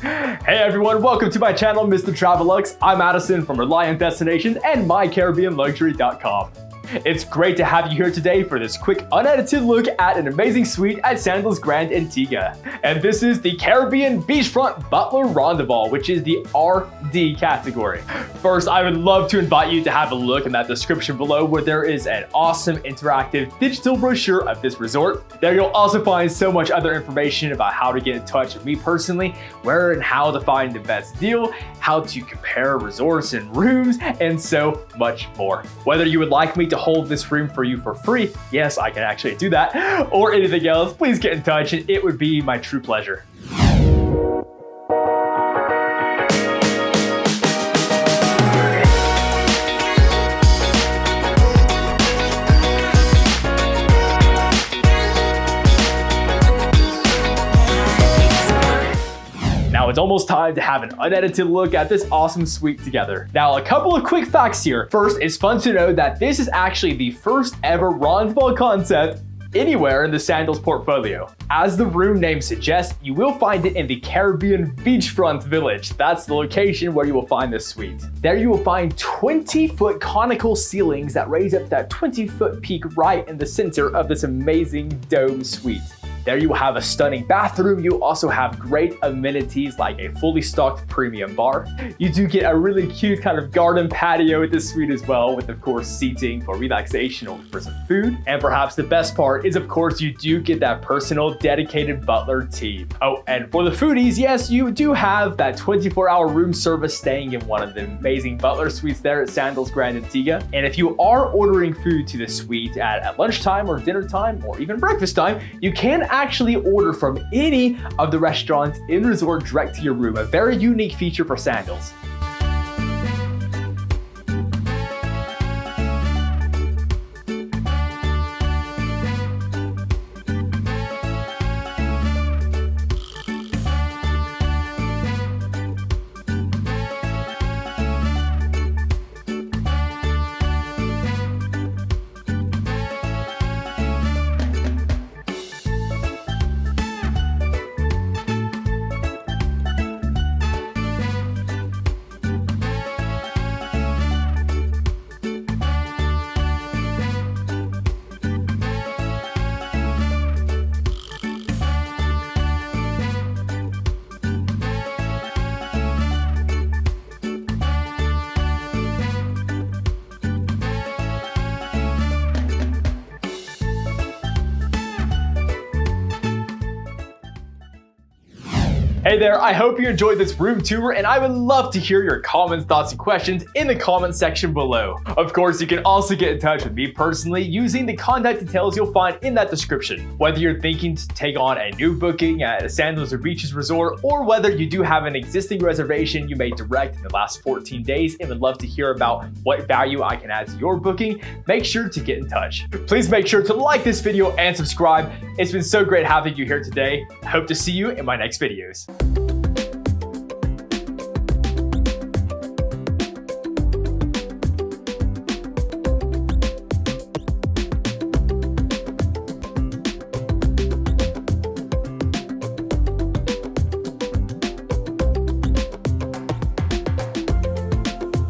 Hey everyone, welcome to my channel, Mr. Travelux. I'm Addison from Reliant Destinations and MyCaribbeanLuxury.com. It's great to have you here today for this quick unedited look at an amazing suite at Sandals Grande Antigua. And this is the Caribbean Beachfront Butler Rondoval, which is the RD category. First, I would love to invite you to have a look in that description below where there is an awesome interactive digital brochure of this resort. There you'll also find so much other information about how to get in touch with me personally, where and how to find the best deal, how to compare resorts and rooms, and so much more. Whether you would like me to hold this room for you for free, yes, I can actually do that, or anything else, please get in touch and it would be my true pleasure. Now it's almost time to have an unedited look at this awesome suite together. Now, a couple of quick facts here. First, it's fun to know that this is actually the first ever Rondoval concept anywhere in the Sandals portfolio. As the room name suggests, you will find it in the Caribbean Beachfront Village. That's the location where you will find this suite. There you will find 20-foot conical ceilings that raise up to that 20-foot peak right in the center of this amazing dome suite. There you will have a stunning bathroom. You also have great amenities like a fully stocked premium bar. You do get a really cute kind of garden patio with this suite as well, with of course seating for relaxation or for some food. And perhaps the best part is of course you do get that personal dedicated butler team. Oh, and for the foodies, yes, you do have that 24-hour room service staying in one of the amazing butler suites there at Sandals Grande Antigua. And if you are ordering food to the suite at lunchtime or dinner time or even breakfast time, you can actually order from any of the restaurants in resort direct to your room, a very unique feature for Sandals. Hey there, I hope you enjoyed this room tour and I would love to hear your comments, thoughts, and questions in the comment section below. Of course, you can also get in touch with me personally using the contact details you'll find in that description. Whether you're thinking to take on a new booking at a Sandals or Beaches Resort, or whether you do have an existing reservation you made direct in the last 14 days and would love to hear about what value I can add to your booking, make sure to get in touch. Please make sure to like this video and subscribe. It's been so great having you here today. I hope to see you in my next videos.